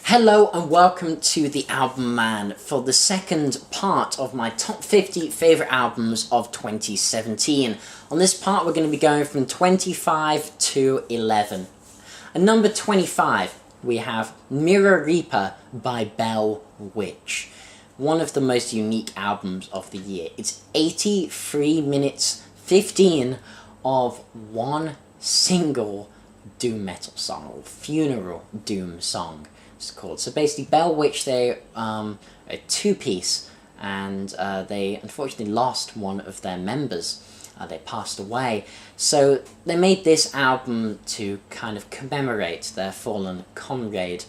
Hello and welcome to TheAIbumMan for the second part of my top 50 favourite albums of 2017. On this part we're going to be going from 25 to 11. At number 25 we have Mirror Reaper by Bell Witch. One of the most unique albums of the year. It's 83 minutes 15 of one single doom metal song, or funeral doom song. It's called. So basically Bell Witch, they're a two-piece, and they unfortunately lost one of their members. They passed away, so they made this album to kind of commemorate their fallen comrade,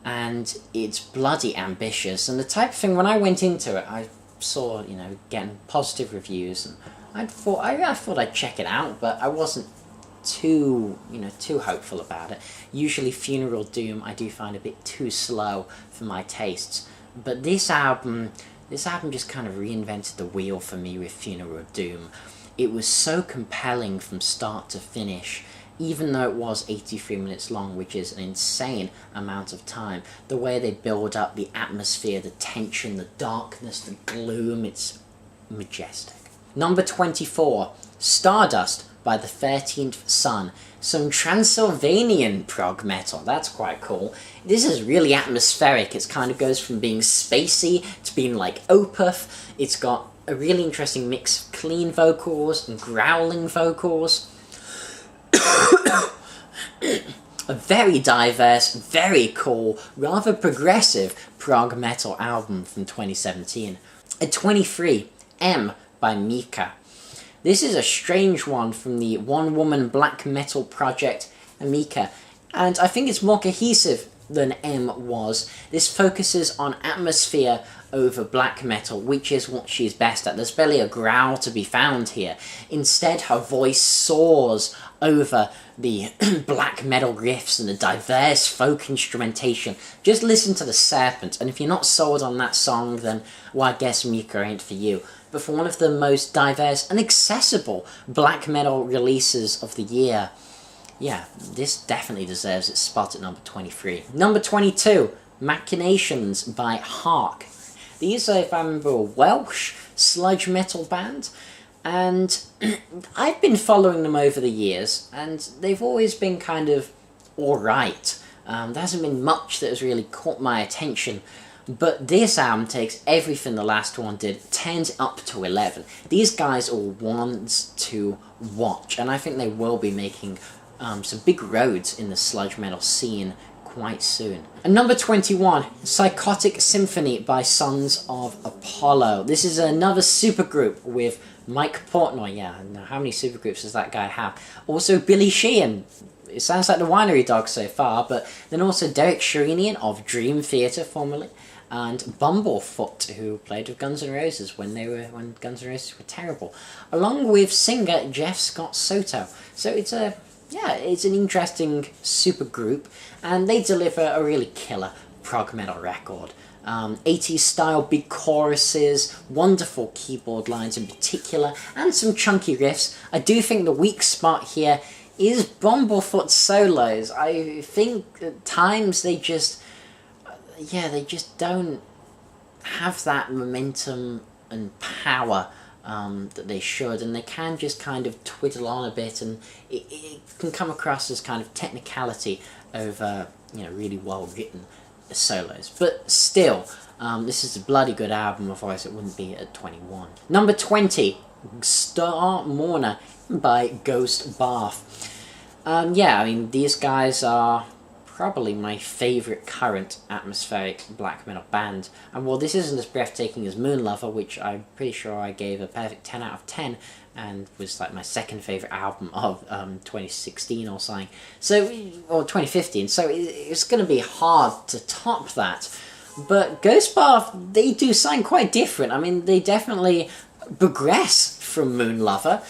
and it's bloody ambitious. And the type of thing, when I went into it, I saw, getting positive reviews, and I thought I'd check it out, but I wasn't too hopeful about it. Usually funeral doom I do find a bit too slow for my tastes, but this album just kind of reinvented the wheel for me with funeral doom. It was so compelling from start to finish, even though it was 83 minutes long, which is an insane amount of time. The way they build up the atmosphere, the tension, the darkness, the gloom, it's majestic. Number 24, Stardust by the 13th Sun. Some Transylvanian prog metal, that's quite cool. This is really atmospheric. It kind of goes from being spacey to being like Opeth. It's got a really interesting mix of clean vocals and growling vocals. A very diverse, very cool, rather progressive prog metal album from 2017. At 23, M by Mica. This is a strange one from the one-woman black metal project Mica, and I think it's more cohesive than M was. This focuses on atmosphere over black metal, which is what she's best at. There's barely a growl to be found here. Instead, her voice soars over the black metal riffs and the diverse folk instrumentation. Just listen to The Serpent, and if you're not sold on that song, then, well, I guess Mica ain't for you. But for one of the most diverse and accessible black metal releases of the year, yeah, this definitely deserves its spot at number 23. Number 22, Machinations by Hark. These are, if I remember, a Welsh sludge metal band, and I've been following them over the years, and they've always been kind of alright. There hasn't been much that has really caught my attention, but this album takes everything the last one did, turns it up to 11. These guys are ones to watch, and I think they will be making some big roads in the sludge metal scene quite soon. And number 21, Psychotic Symphony by Sons of Apollo. This is another supergroup with Mike Portnoy. Yeah, now how many supergroups does that guy have? Also Billy Sheehan. It sounds like the Winery Dog so far, but then also Derek Sherinian of Dream Theater formerly, and Bumblefoot, who played with Guns N' Roses when Guns N' Roses were terrible, along with singer Jeff Scott Soto. So it's an interesting super group, and they deliver a really killer prog metal record. 80s style big choruses, wonderful keyboard lines in particular, and some chunky riffs. I do think the weak spot here is Bumblefoot's solos. I think at times they just don't have that momentum and power that they should, and they can just kind of twiddle on a bit, and it can come across as kind of technicality over really well written solos. But still, this is a bloody good album, otherwise it wouldn't be at 21. Number 20, Star Mourner by Ghost Bath. These guys are probably my favourite current atmospheric black metal band. And while this isn't as breathtaking as Moonlover, which I'm pretty sure I gave a perfect 10 out of 10, and was like my second favourite album of 2016 or something, or 2015, so it's going to be hard to top that. But Ghost Bath, they do something quite different. I mean, they definitely progress from Moonlover.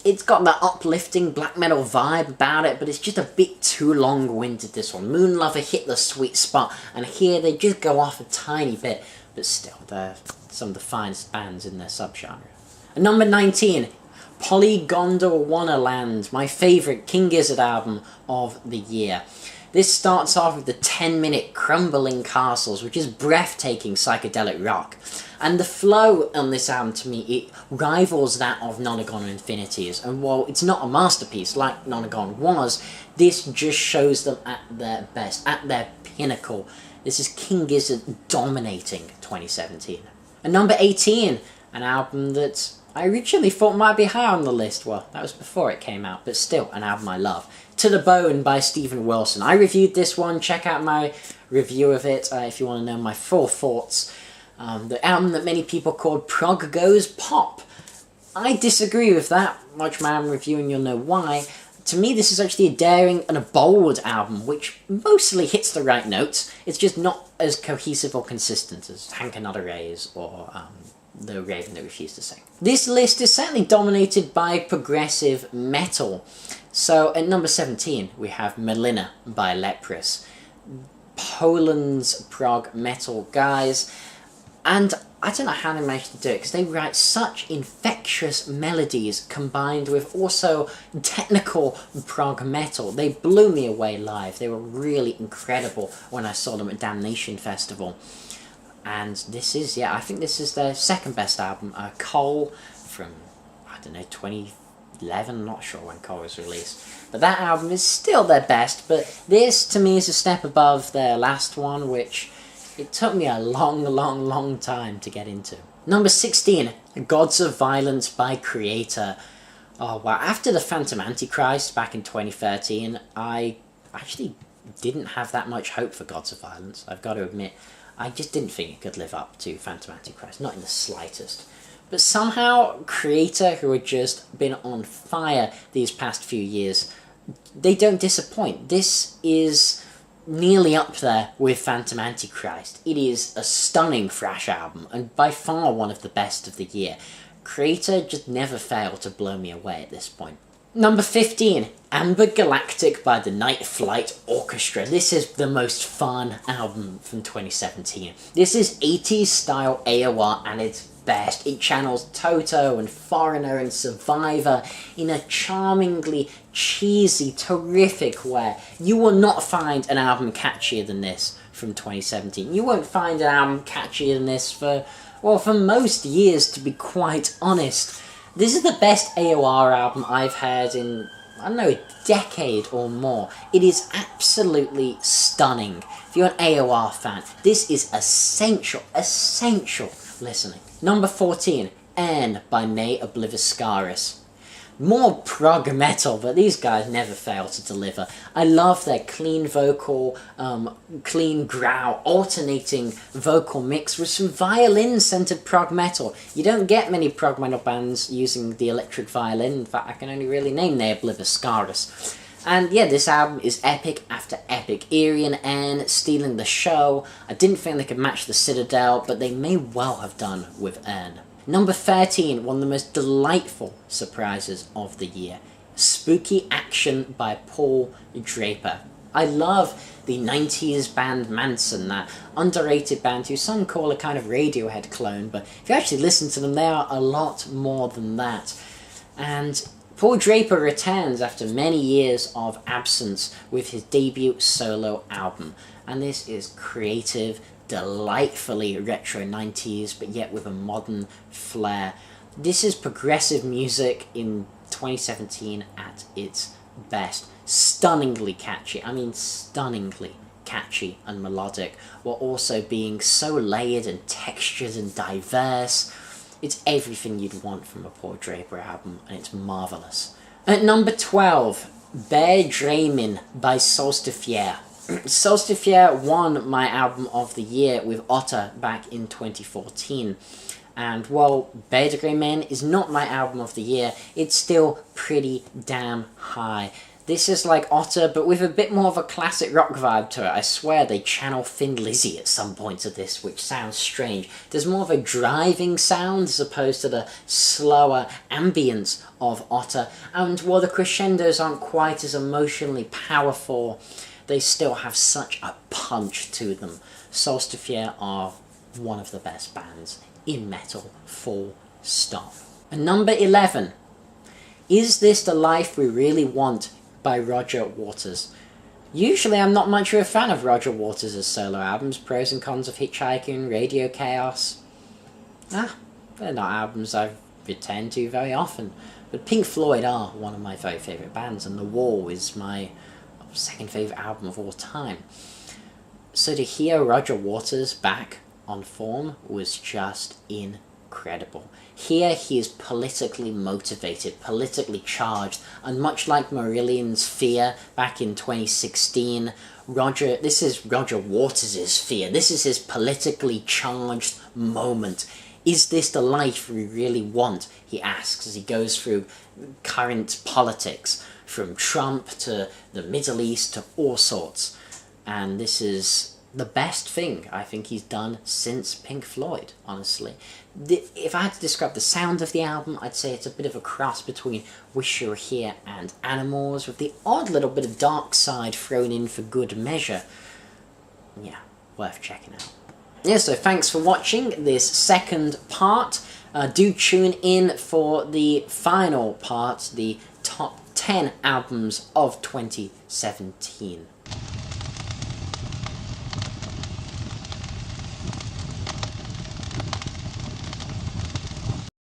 It's got that uplifting black metal vibe about it, but it's just a bit too long-winded, this one. Moonlover hit the sweet spot, and here they just go off a tiny bit, but still, they're some of the finest bands in their subgenre. And number 19, Polygon Wonderland, my favourite King Gizzard album of the year. This starts off with the 10-minute Crumbling Castles, which is breathtaking psychedelic rock. And the flow on this album, to me, it rivals that of Nonagon Infinities. And while it's not a masterpiece like Nonagon was, this just shows them at their best, at their pinnacle. This is King Gizzard dominating 2017. And number 18, an album that I originally thought might be high on the list. Well, that was before it came out, but still an album I love. To the Bone by Stephen Wilson. I reviewed this one. Check out my review of it if you want to know my full thoughts. The album that many people called Prog Goes Pop. I disagree with that. Watch my album review and you'll know why. To me, this is actually a daring and a bold album, which mostly hits the right notes. It's just not as cohesive or consistent as Hank Another Rays or The Raven That Refused to Sing. This list is certainly dominated by progressive metal. So at number 17, we have Melina by Leprous. Poland's prog metal guys. And I don't know how they managed to do it, because they write such infectious melodies combined with also technical prog metal. They blew me away live. They were really incredible when I saw them at Damnation Festival. And this is, yeah, I think this is their second best album. Cole from, I don't know, 2011, I'm not sure when Cole was released. But that album is still their best, but this to me is a step above their last one, which it took me a long time to get into. Number 16, Gods of Violence by Creator. Oh wow, after the Phantom Antichrist back in 2013, I actually didn't have that much hope for Gods of Violence, I've got to admit. I just didn't think it could live up to Phantom Antichrist, not in the slightest. But somehow, Creator, who had just been on fire these past few years, they don't disappoint. This is nearly up there with Phantom Antichrist. It is a stunning thrash album, and by far one of the best of the year. Creator just never failed to blow me away at this point. Number 15, Amber Galactic by the Night Flight Orchestra. This is the most fun album from 2017. This is 80s style AOR and it's best. It channels Toto and Foreigner and Survivor in a charmingly cheesy, terrific way. You will not find an album catchier than this from 2017. You won't find an album catchier than this for most years, to be quite honest. This is the best AOR album I've heard in, I don't know, a decade or more. It is absolutely stunning. If you're an AOR fan, this is essential listening. Number 14, Anne by May Ascaris. More prog metal, but these guys never fail to deliver. I love their clean vocal, clean growl, alternating vocal mix with some violin-centered prog metal. You don't get many prog metal bands using the electric violin. In fact, I can only really name May Ascaris. And yeah, this album is epic after epic. Eerie and Anne stealing the show. I didn't think they could match the Citadel, but they may well have done with Anne. Number 13, one of the most delightful surprises of the year. Spooky Action by Paul Draper. I love the 90s band Manson, that underrated band who some call a kind of Radiohead clone, but if you actually listen to them, they are a lot more than that. And Paul Draper returns after many years of absence with his debut solo album. And this is creative, delightfully retro 90s, but yet with a modern flair. This is progressive music in 2017 at its best. Stunningly catchy, I mean stunningly catchy and melodic, while also being so layered and textured and diverse. It's everything you'd want from a Paul Draper album, and it's marvellous. At number 12, Bear Draimin by Solstifier. Solstifier won my album of the year with Otter back in 2014. And while Bear Draimin is not my album of the year, it's still pretty damn high. This is like Otter, but with a bit more of a classic rock vibe to it. I swear they channel Thin Lizzy at some points of this, which sounds strange. There's more of a driving sound as opposed to the slower ambience of Otter. And while the crescendos aren't quite as emotionally powerful, they still have such a punch to them. Solstifier are one of the best bands in metal, full stop. And number 11, Is This the Life We Really Want by Roger Waters. Usually I'm not much of a fan of Roger Waters' solo albums. Pros and Cons of Hitchhiking, Radio Chaos. They're not albums I've returned to very often. But Pink Floyd are one of my very favourite bands, and The Wall is my second favourite album of all time. So to hear Roger Waters back on form was just incredible. Here he is politically motivated, politically charged, and much like Marillion's Fear back in 2016, this is Roger Waters' Fear. This is his politically charged moment. Is this the life we really want? He asks as he goes through current politics, from Trump to the Middle East to all sorts. And this is the best thing I think he's done since Pink Floyd, honestly. If I had to describe the sound of the album, I'd say it's a bit of a cross between Wish You Were Here and Animals, with the odd little bit of Dark Side thrown in for good measure. Yeah, worth checking out. Yeah, so thanks for watching this second part. Do tune in for the final part, the top 10 albums of 2017.